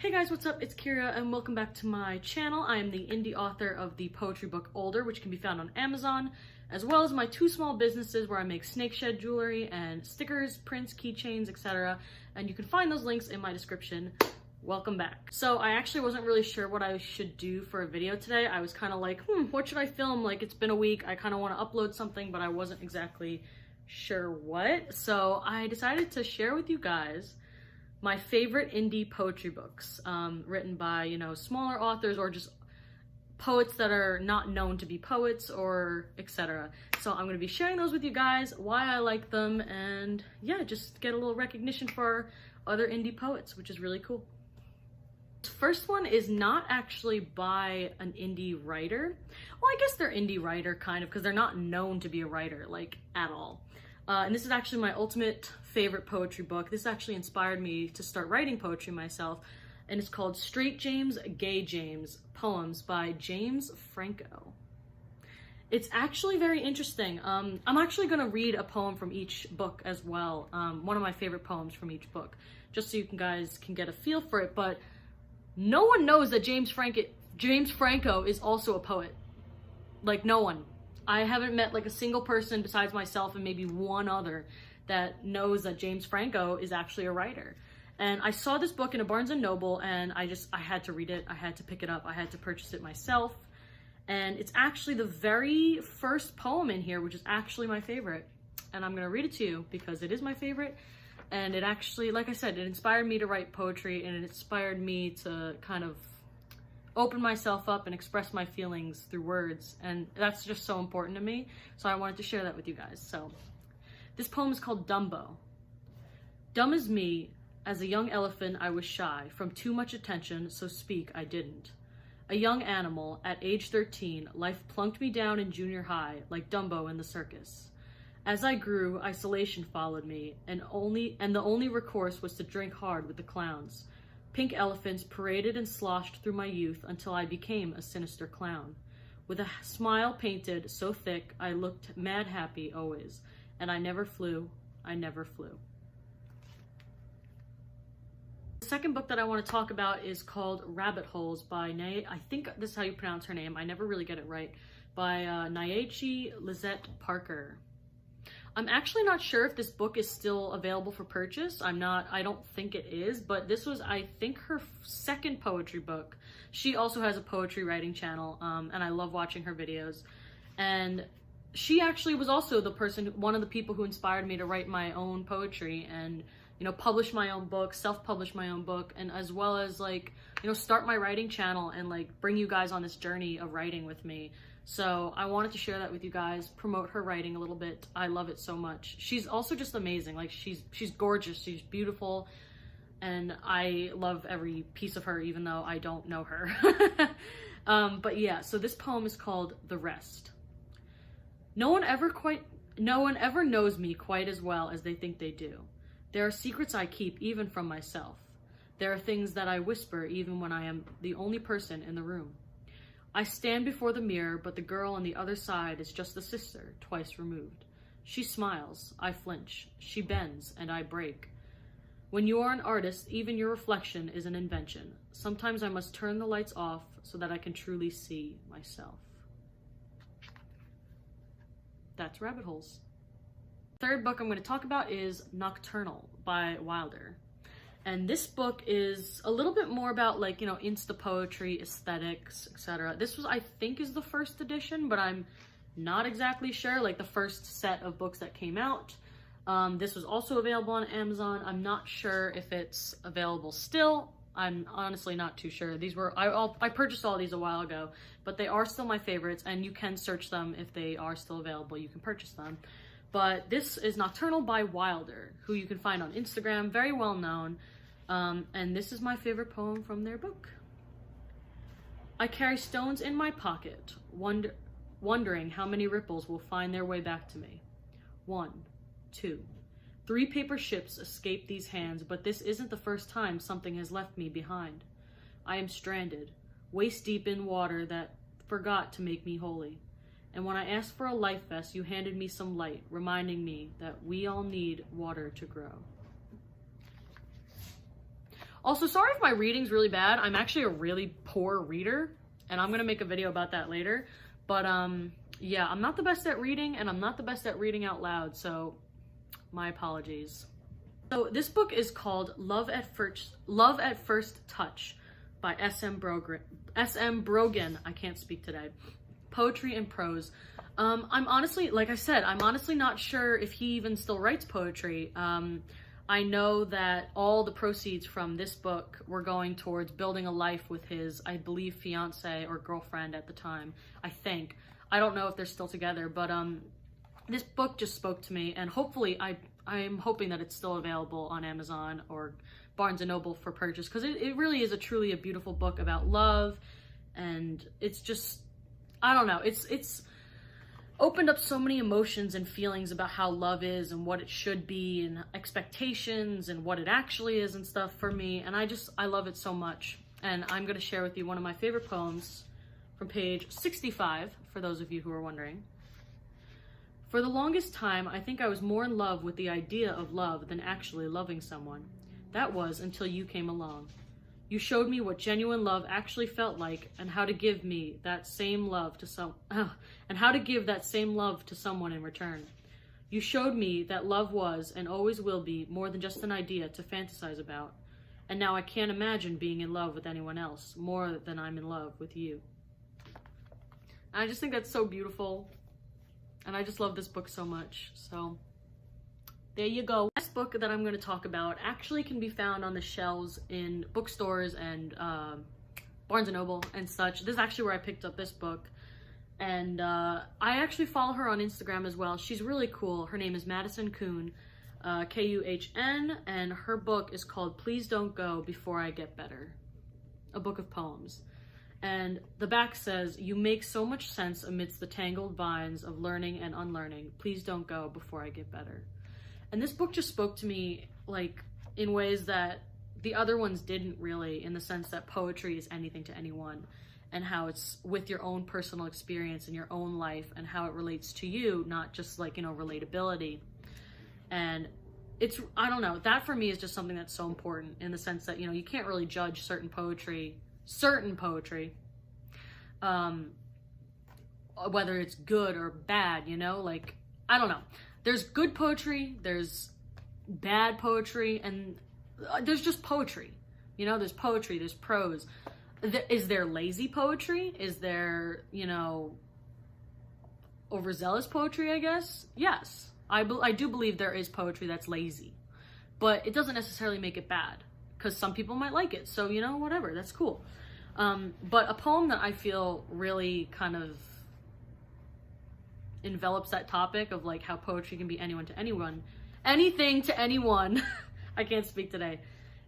Hey guys, what's up? It's Kira and welcome back to my channel. I am the indie author of the poetry book Older, which can be found on Amazon, as well as my two small businesses where I make snake shed jewelry and stickers, prints, keychains, etc. And you can find those links in my description. Welcome back. So I actually wasn't really sure what I should do for a video today. I was kind of like, what should I film? Like, it's been a week. I kind of want to upload something, but I wasn't exactly sure what. So I decided to share with you guys my favorite indie poetry books, written by, smaller authors or just poets that are not known to be poets or etc. So I'm going to be sharing those with you guys, why I like them, and yeah, just get a little recognition for other indie poets, which is really cool. The first one is not actually by an indie writer. Well, I guess they're indie writer kind of, because they're not known to be a writer, like, at all. And this is actually my ultimate favorite poetry book. This actually inspired me to start writing poetry myself, and it's called Straight James, Gay James, Poems by James Franco. It's actually very interesting. I'm actually going to read a poem from each book as well, one of my favorite poems from each book, just so you guys can get a feel for it. But no one knows that James Franco is also a poet. Like, no one. I haven't met like a single person besides myself and maybe one other that knows that James Franco is actually a writer. And I saw this book in a Barnes & Noble and I had to read it. I had to pick it up. I had to purchase it myself. And it's actually the very first poem in here, which is actually my favorite. And I'm going to read it to you because it is my favorite. And it actually, like I said, it inspired me to write poetry, and it inspired me to kind of open myself up and express my feelings through words, and that's just so important to me, so I wanted to share that with you guys. So this poem is called Dumbo. Dumb as me, as a young elephant I was shy from too much attention, so speak I didn't. A young animal, at age 13, life plunked me down in junior high like Dumbo in the circus. As I grew, isolation followed me, and the only recourse was to drink hard with the clowns. Pink elephants paraded and sloshed through my youth until I became a sinister clown. With a smile painted so thick, I looked mad happy always, and I never flew, I never flew. The second book that I want to talk about is called Rabbit Holes by I think this is how you pronounce her name, I never really get it right, by Nyachi Lizette Parker. I'm actually not sure if this book is still available for purchase. I don't think it is, but this was, I think, her second poetry book. She also has a poetry writing channel, and I love watching her videos. And she actually was also one of the people who inspired me to write my own poetry and, publish my own book, self-publish my own book, and as well as, start my writing channel and, bring you guys on this journey of writing with me. So I wanted to share that with you guys, promote her writing a little bit. I love it so much. She's also just amazing. Like, she's gorgeous, she's beautiful, and I love every piece of her, even though I don't know her. But yeah, so this poem is called The Rest. No one ever knows me quite as well as they think they do. There are secrets I keep even from myself. There are things that I whisper even when I am the only person in the room. I stand before the mirror, but the girl on the other side is just a sister, twice removed. She smiles, I flinch. She bends, and I break. When you are an artist, even your reflection is an invention. Sometimes I must turn the lights off so that I can truly see myself. That's Rabbit Holes. Third book I'm going to talk about is Nocturnal by Wilder. And this book is a little bit more about, Insta poetry, aesthetics, etc. This was, I think, is the first edition, but I'm not exactly sure, the first set of books that came out. This was also available on Amazon. I'm not sure if it's available still. I'm honestly not too sure. I purchased all these a while ago, but they are still my favorites, and you can search them if they are still available. You can purchase them. But this is Nocturnal by Wilder, who you can find on Instagram, very well known. And this is my favorite poem from their book. I carry stones in my pocket, wondering how many ripples will find their way back to me. 1, 2, 3 paper ships escape these hands, but this isn't the first time something has left me behind. I am stranded, waist deep in water that forgot to make me holy. And when I asked for a life vest, you handed me some light, reminding me that we all need water to grow. Also, sorry if my reading's really bad. I'm actually a really poor reader, and I'm gonna make a video about that later. But yeah, I'm not the best at reading, and I'm not the best at reading out loud, so my apologies. So this book is called Love at First Touch by S.M. Brogan. I can't speak today. Poetry and prose. I'm honestly, like I said, I'm honestly not sure if he even still writes poetry. I know that all the proceeds from this book were going towards building a life with his, I believe, fiance or girlfriend at the time, I think. I don't know if they're still together, but this book just spoke to me, and hopefully I'm hoping that it's still available on Amazon or Barnes & Noble for purchase, because it really is truly a beautiful book about love, and it's just, I don't know, it's opened up so many emotions and feelings about how love is and what it should be and expectations and what it actually is and stuff for me, and I love it so much. And I'm going to share with you one of my favorite poems from page 65, for those of you who are wondering. For the longest time, I think I was more in love with the idea of love than actually loving someone. That was until you came along. You showed me what genuine love actually felt like, and how to give me that same love to someone in return. You showed me that love was and always will be more than just an idea to fantasize about. And now I can't imagine being in love with anyone else more than I'm in love with you. I just think that's so beautiful. And I just love this book so much. So there you go. This book that I'm going to talk about actually can be found on the shelves in bookstores and Barnes & Noble and such. This is actually where I picked up this book. And I actually follow her on Instagram as well. She's really cool. Her name is Madison Kuhn, Kuhn, and her book is called Please Don't Go Before I Get Better, a book of poems. And the back says, you make so much sense amidst the tangled vines of learning and unlearning. Please don't go before I get better. And this book just spoke to me, like, in ways that the other ones didn't really, in the sense that poetry is anything to anyone, and how it's with your own personal experience and your own life and how it relates to you, not just like, you know, relatability. And it's, I don't know, that for me is just something that's so important, in the sense that, you know, you can't really judge certain poetry, whether it's good or bad, you know, like, I don't know. There's good poetry, there's bad poetry, and there's just poetry. You know, there's poetry, there's prose. Is there lazy poetry? Is there, you know, overzealous poetry, I guess? Yes. I do believe there is poetry that's lazy. But it doesn't necessarily make it bad, because some people might like it. So, you know, whatever, that's cool. But a poem that I feel really kind of envelops that topic of like how poetry can be anyone to anyone, anything to anyone, I can't speak today,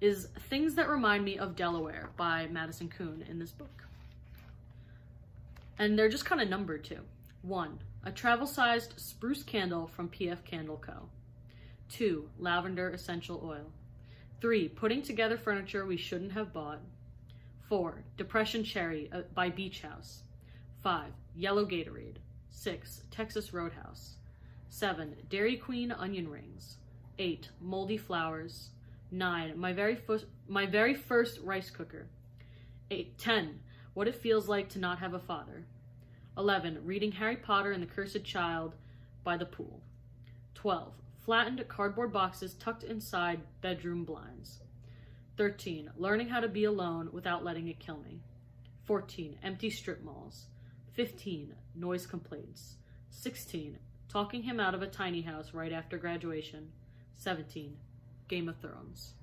is Things That Remind Me of Delaware by Madison Kuhn in this book. And they're just kind of numbered too. 1, a travel-sized spruce candle from PF Candle Co. 2, lavender essential oil. 3, putting together furniture we shouldn't have bought. 4, Depression Cherry by Beach House. 5, Yellow Gatorade. 6, Texas Roadhouse. 7, Dairy Queen onion rings. 8, Moldy flowers. 9, my very first rice cooker. 10, What it feels like to not have a father. 11, reading Harry Potter and the Cursed Child by the pool. 12, flattened cardboard boxes tucked inside bedroom blinds. 13, learning how to be alone without letting it kill me. 14, empty strip malls. 15, noise complaints. 16, talking him out of a tiny house right after graduation. 17, Game of Thrones.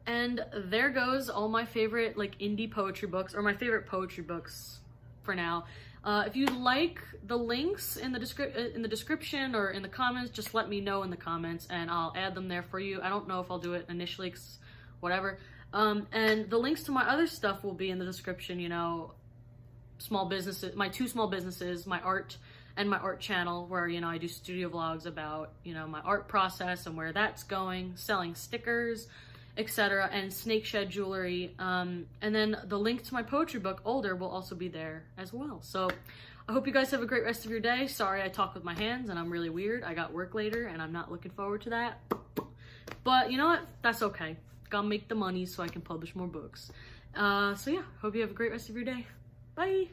And there goes all my favorite like indie poetry books, or my favorite poetry books for now. If you like the links in the description or in the comments, just let me know in the comments and I'll add them there for you. I don't know if I'll do it initially, whatever. And the links to my other stuff will be in the description, you know, small businesses, my 2 small businesses, my art and my art channel, where, you know, I do studio vlogs about, you know, my art process and where that's going, selling stickers, etc., and snake shed jewelry. And then the link to my poetry book, Older, will also be there as well. So I hope you guys have a great rest of your day. Sorry I talk with my hands and I'm really weird. I got work later and I'm not looking forward to that. But you know what? That's okay. Gotta make the money so I can publish more books. So yeah, hope you have a great rest of your day. Bye!